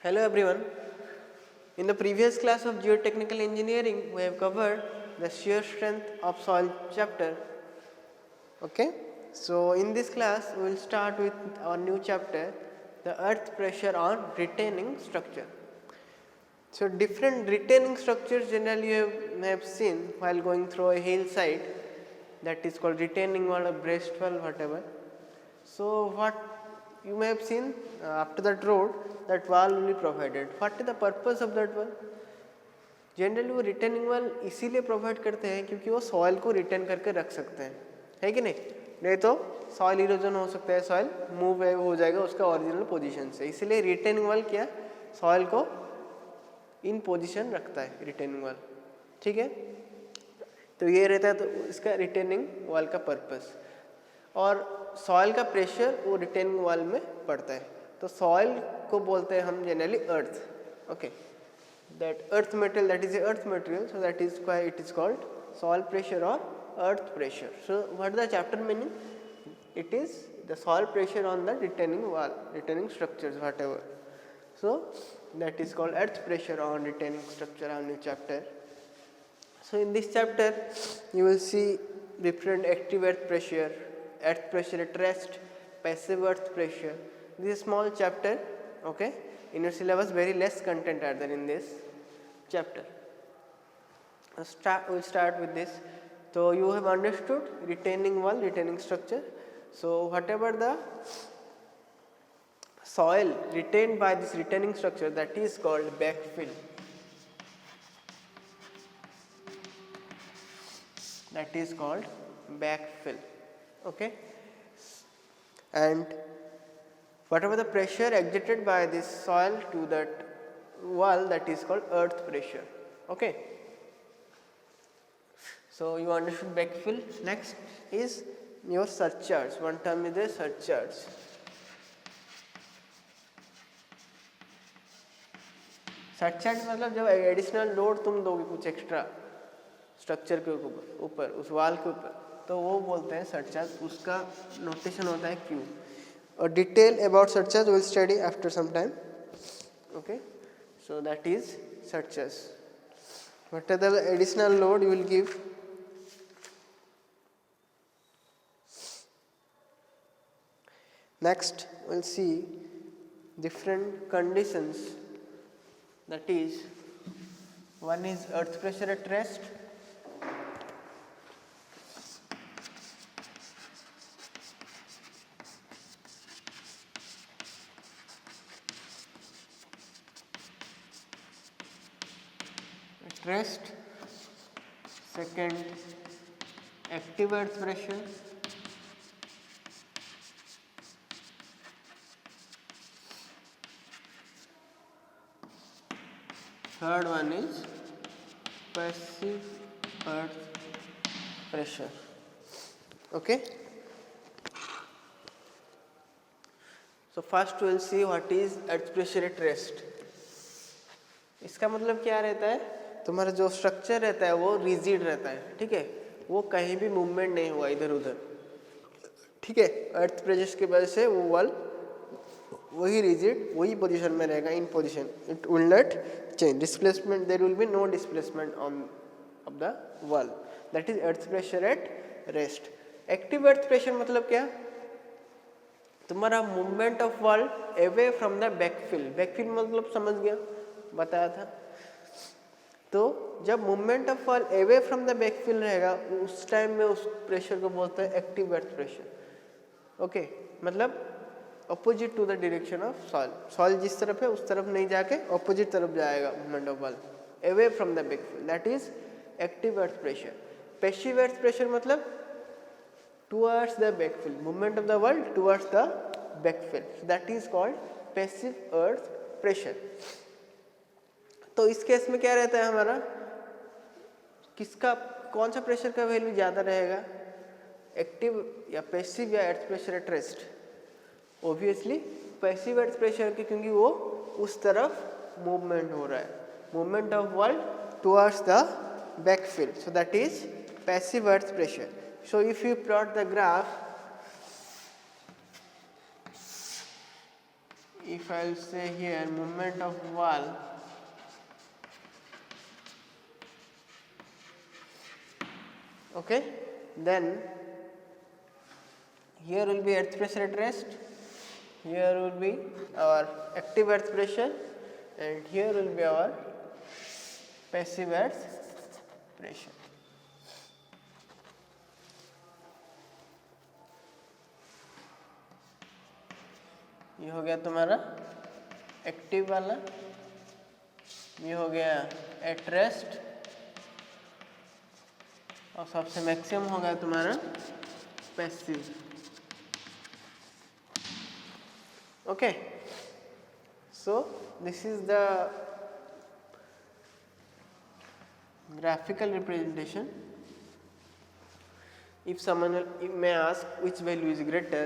Hello everyone. In the previous class of geotechnical engineering, we have covered the shear strength of soil chapter. Okay. So in this class, we will start with our new chapter, the earth pressure on retaining structure. So different retaining structures generally you may have seen while going through a hillside, that is called retaining wall or breast wall, whatever. So what you may have seen after that road, that wall will be provided. What is the purpose of that wall? Generally वो retaining wall इसीलिए provide करते हैं क्योंकि वो soil को retain करके रख सकते हैं, है कि नहीं तो सॉइल इरोजन हो सकता है, सॉइल मूव हो जाएगा उसका ओरिजिनल पोजीशन से, इसीलिए रिटेनिंग वॉल क्या सॉइल को इन पोजीशन रखता है रिटेनिंग वॉल. ठीक है, तो ये रहता है तो इसका रिटेनिंग वॉल का पर्पस. और सॉइल का प्रेशर वो रिटेनिंग वॉल में पड़ता है, तो सॉइल को बोलते हैं हम generally earth. Okay, that earth material, that is a earth material, so that is why it is called soil pressure और earth pressure. So what the chapter meaning? It is the soil pressure on the retaining wall, retaining structures whatever. So that is called earth pressure on retaining structure, on new chapter. So in this chapter you will see different active earth pressure at rest, passive earth pressure. This is a small chapter. Okay, in your syllabus very less content are there in this chapter. We'll start with this. So you have understood retaining wall, retaining structure. So whatever the soil retained by this retaining structure, that is called backfill. That is called backfill. Okay, and whatever the pressure exerted by this soil to that wall, that is called earth pressure. Okay, so you understood backfill. Next is your surcharge. One term is the surcharge. Surcharge मतलब जब additional load तुम दोगे कुछ extra structure के ऊपर उस वाल के ऊपर, तो वो बोलते हैं सरचार्ज. उसका नोटेशन होता है क्यू. और detail about surcharge will study after some time. Okay, so that is surcharge. What are the additional load you will give. Next will see different conditions. That is, one is earth pressure at rest, second active earth pressure, third one is passive earth pressure. Okay, so first we will see what is earth pressure at rest. इसका मतलब क्या रहता है, तुम्हारा जो structure रहता है वो रिजिड रहता है. ठीक है, वो कहीं भी मूवमेंट नहीं हुआ इधर उधर. ठीक है, अर्थ प्रेशर की वजह से वो वॉल वही रिजिड वही पोजीशन में रहेगा, इन position. It will not change displacement, there will be no displacement on of the wall. That is earth pressure at rest. Active earth pressure मतलब क्या, तुम्हारा movement of wall away from the backfill. Backfill मतलब समझ गया, बताया था. तो जब movement of wall away from the backfill रहेगा उस टाइम में उस प्रेशर को बोलते हैं एक्टिव अर्थ प्रेशर. ओके, मतलब opposite to the direction of soil. Soil जिस तरफ है उस तरफ नहीं जाके ऑपोजिट तरफ जाएगा movement of wall away from the backfill. That is active earth pressure. Passive earth pressure मतलब towards the backfill, movement of the wall towards the backfill. That is called passive earth pressure. तो इस case में क्या रहता है हमारा, किसका कौन सा प्रेशर का वैल्यू ज़्यादा रहेगा, एक्टिव या पैसिव या earth pressure at rest. Obviously passive earth pressure की, क्योंकि वो उस तरफ मूवमेंट हो रहा है, movement of wall towards the backfill. So that is passive earth pressure. So if you plot the graph if I'll say here movement of wall, okay, then here will be earth pressure at rest, here will be our active earth pressure, and here will be our passive earth pressure. ये हो गया तुम्हारा active वाला, ये हो गया at rest, और सबसे मैक्सिमम हो गया तुम्हारा passive. Okay, so this is the graphical representation. If someone may ask which value is greater,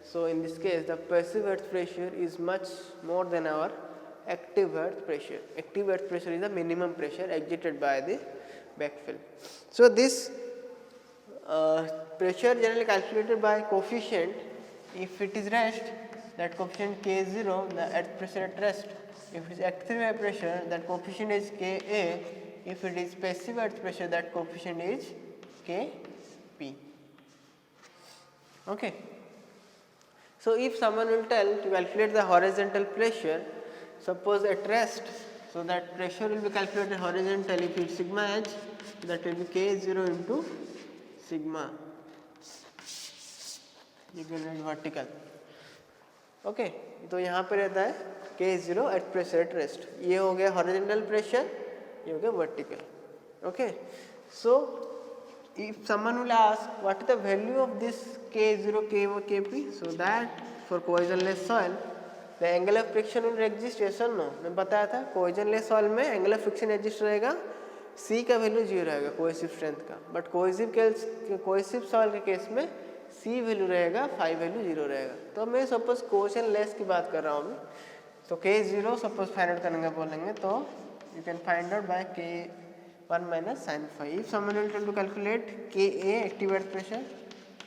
so in this case the passive earth pressure is much more than our active earth pressure. Active earth pressure is the minimum pressure exerted by the backfill. So this pressure generally calculated by coefficient. If it is rest, that coefficient K is 0, the earth pressure at rest. If it is active earth pressure, that coefficient is Ka. If it is passive earth pressure, that coefficient is Kp. Okay. So if someone will tell to calculate the horizontal pressure, suppose at rest, so that pressure will be calculated horizontal. If it is sigma h, that will be K0 into sigma equal to vertical. Okay, तो यहाँ पे रहता है K0 at pressure at rest. ये हो गया horizontal pressure, ये हो गया vertical. Okay, so if someone will ask what is the value of this K0, Kp, so that for cohesionless soil the angle of friction will exist, yes or no? मैं बताया था cohesionless soil में angle of friction exist रहेगा, C का value 0 रहेगा cohesive strength का, but cohesive soil के case में C वैल्यू रहेगा, फाई वैल्यू 0 रहेगा. तो मैं सपोज कोहेशनलेस की बात कर रहा हूँ अभी, तो K0 सपोज फाइंड आउट करने का बोलेंगे, तो you can find out by K1 minus sin phi. If someone will tell to calculate Ka active earth pressure,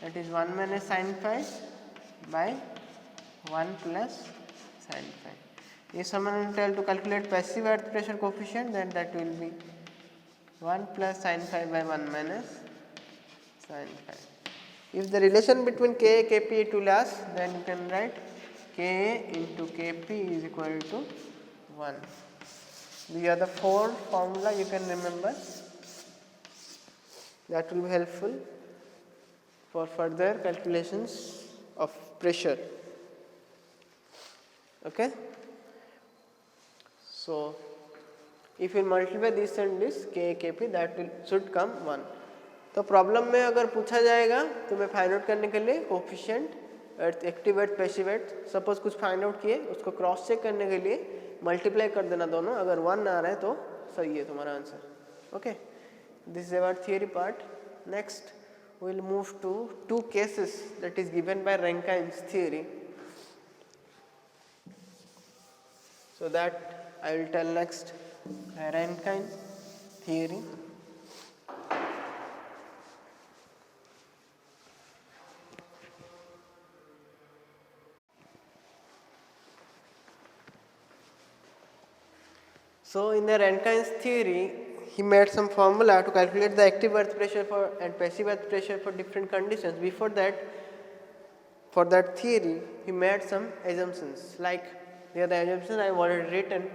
that is 1 minus sin phi by 1 plus sin phi. If someone will tell to calculate passive earth pressure coefficient, then that will be 1 plus sin phi by 1 minus sin phi. If the relation between Ka and Kp is to less, then you can write Ka into Kp is equal to 1. These are the 4 formula you can remember. That will be helpful for further calculations of pressure. Okay. So if you multiply this and this Ka Kp, that will should come 1. तो problem में अगर पूछा जाएगा तो मैं find out करने के लिए coefficient earth, active earth, passive earth, suppose कुछ फाइंड आउट किए, उसको क्रॉस चेक करने के लिए मल्टीप्लाई कर देना दोनों, अगर 1 आ रहा है तो सही है तुम्हारा answer. Okay, this is our theory part. Next we will move to 2 cases that is given by Rankine's theory. So that I will tell next Rankine theory. So in the Rankine's theory, he made some formula to calculate the active earth pressure and passive earth pressure for different conditions. Before that, for that theory, he made some assumptions. Like here the assumptions I have already written.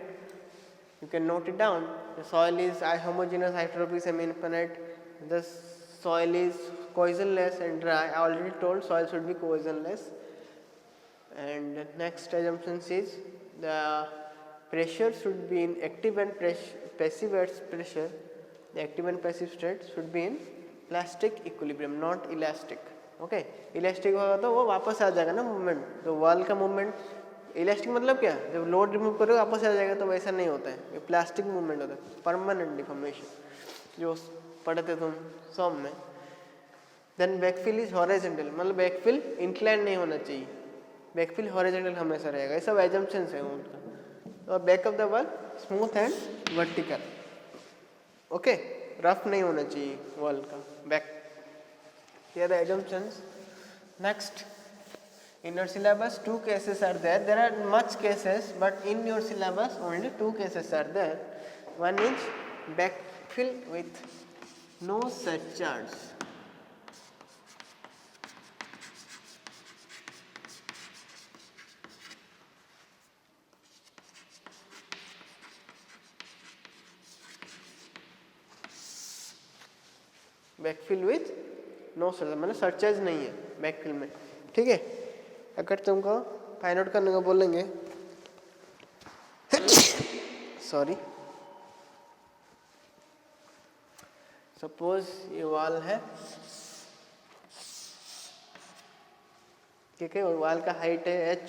You can note it down. The soil is homogeneous, hydrophobic, semi-infinite. The soil is cohesionless and dry. I already told soil should be cohesionless. And the next assumption is the pressure should be in active and passive earth pressure. The active and passive state should be in plastic equilibrium, not elastic. Okay, elastic होगा तो वो वापस आ जाएगा ना movement. तो wall का movement elastic मतलब क्या, जब लोड रिमूव करोगे वापस आ जाएगा, तो वैसा नहीं होता है. ये प्लास्टिक मूवमेंट होता है, परमानेंट डिफॉर्मेशन, जो पढ़े थे तुम सॉम में. देन बैकफिल इज हॉरिजॉन्टल, मतलब बैकफिल इंक्लाइन नहीं होना चाहिए, बैकफिल हॉरिजॉन्टल हमेशा रहेगा. ये सब एजम्पशंस है उनका. और back of the wall smooth and vertical. Okay, rough नहीं होना चाहिए वॉल का back. Here the assumptions. Next, In your syllabus, 2 cases are there. There are much cases, but in your syllabus, only 2 cases are there. One is backfill with no surcharge. Backfill with know search, मतलब searches नहीं है backfill में, ठीक है। अगर तुमको find out करने को बोलेंगे, सॉरी, सपोज ये वाल है, ठीक है, और वाल का हाइट है h,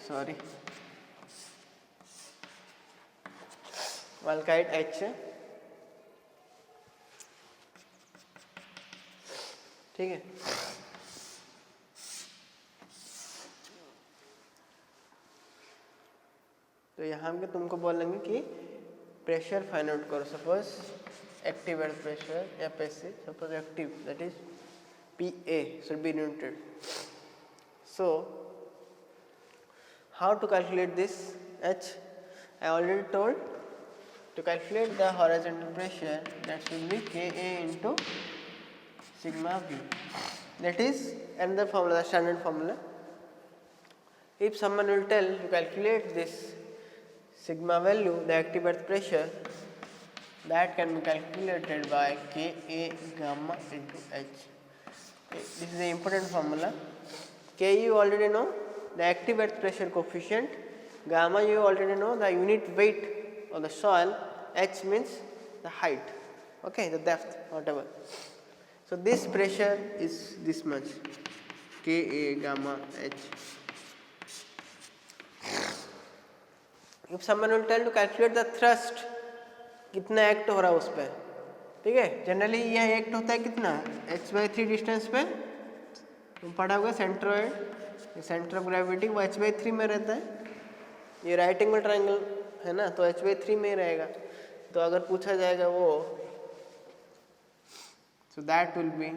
सॉरी, वाल का हाइट h है, ठीक है। तो यहाँ पे तुमको बोलेंगे कि प्रेशर फाइंड आउट करो। सपोज एक्टिव एयर प्रेशर या passive, suppose active, that is PA should be noted. So how to calculate this H? I already told, to calculate the horizontal pressure, that should be Ka into sigma V. That is another formula, the standard formula. If someone will tell to calculate this sigma value, the active earth pressure, that can be calculated by Ka gamma into H. This is the important formula. K you already know, the active earth pressure coefficient. Gamma you already know, the unit weight of the soil. H means the height, okay, the depth, whatever. So this pressure is this much, Ka gamma H. If someone will tell to calculate the thrust, कितना act हो रहा है उस पर, ठीक है। Generally यह act होता है कितना, h/3 डिस्टेंस पे, तुम पढ़ा होगा सेंट्रोइड, सेंटर ऑफ ग्रेविटी वो h/3 में रहता है। ये राइट एंगल ट्रायंगल है ना, तो h/3 में ही रहेगा। तो अगर पूछा जाएगा वो, so that will be,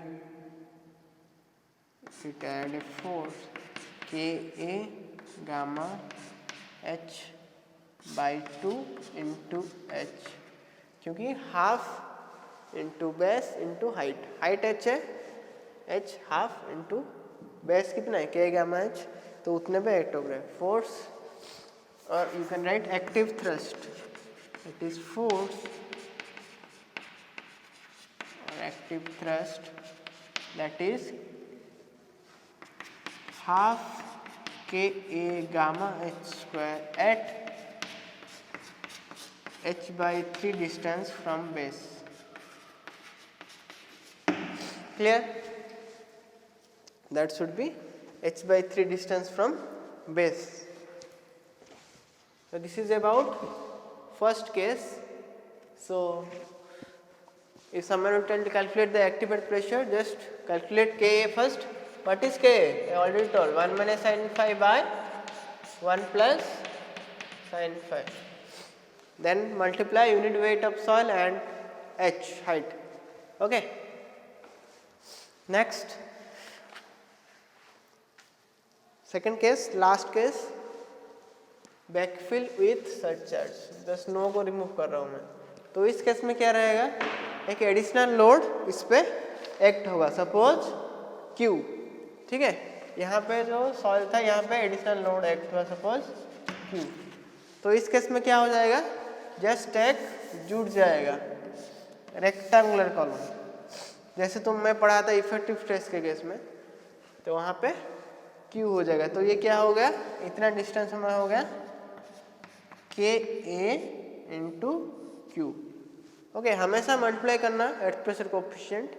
if it add a force Ka gamma H/2 into H, क्योंकि half into base into height, height h है, h हाफ इंटू बेस कितना है K गामा H, तो उतने पे एक्ट हो गया फोर्स। और you can write active thrust, it is force और active thrust, that is half Ka gamma H square at h/3 distance from base. Clear? That should be h/3 distance from base. So this is about first case. So if someone will tell to calculate the active earth pressure, just calculate Ka first. What is Ka? I already told, 1 minus sin phi by 1 plus sin phi. Then multiply unit weight of soil and H height. Okay. Next, second case, last case, backfill with surcharge. The snow को remove कर रहा हूँ मैं, तो इस case में क्या रहेगा, एक एडिशनल लोड इस पे एक्ट होगा। सपोज Q, ठीक है, यहाँ पे जो सॉइल था यहाँ पे एडिशनल लोड एक्ट हुआ, सपोज Q। तो इस केस में क्या हो जाएगा, जस्ट एक जुड़ जाएगा रेक्टेंगुलर कॉलम, जैसे तुम मैं पढ़ा था इफेक्टिव स्ट्रेस के केस में, तो वहाँ पे Q हो जाएगा। तो ये क्या हो गया, इतना डिस्टेंस हमारा हो गया Ka इंटू Q। ओके, हमेशा मल्टीप्लाई करना एर्थ प्रेशर कोएफिशिएंट,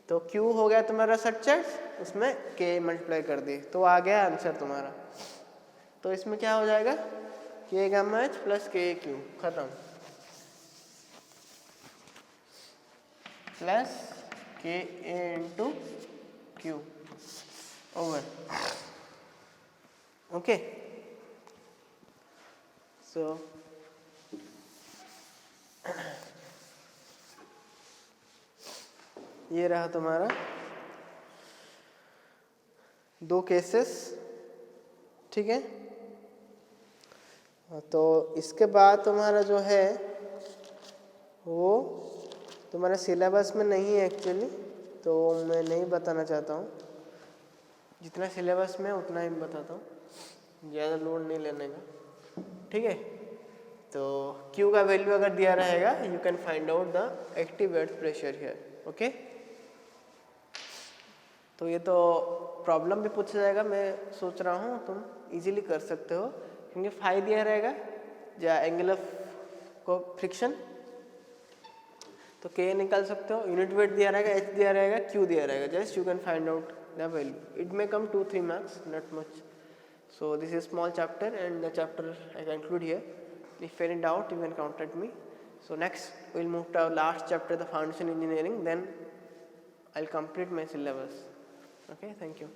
तो Q हो गया तुम्हारा सर्चेज, उसमें K मल्टीप्लाई कर दिए, तो आ गया आंसर तुम्हारा। तो इसमें क्या हो जाएगा, K gamma H plus K Q, खत्म, plus Ka into Q over. Okay, so ये रहा तुम्हारा 2 केसेस, ठीक है। तो इसके बाद तुम्हारा जो है वो तुम्हारे सिलेबस में नहीं है एक्चुअली, तो मैं नहीं बताना चाहता हूँ। जितना सिलेबस में उतना ही बताता हूँ, ज़्यादा लोड नहीं लेने का, ठीक है। तो Q का वैल्यू अगर दिया रहेगा, you can find out the active earth pressure here, okay. तो ये तो प्रॉब्लम भी पूछा जाएगा, मैं सोच रहा हूँ तुम इजीली कर सकते हो, क्योंकि फाई दिया रहेगा या एंगल ऑफ को फ्रिक्शन, तो K निकाल सकते हो। यूनिट वेट दिया रहेगा, H दिया रहेगा, Q दिया रहेगा, just you can find out the value. It may come 2-3 marks, not much. So this is small chapter and the chapter I conclude here. If any doubt, you can contact me. So next we'll move to our last chapter, the foundation engineering, then I'll complete my syllabus. Okay, thank you.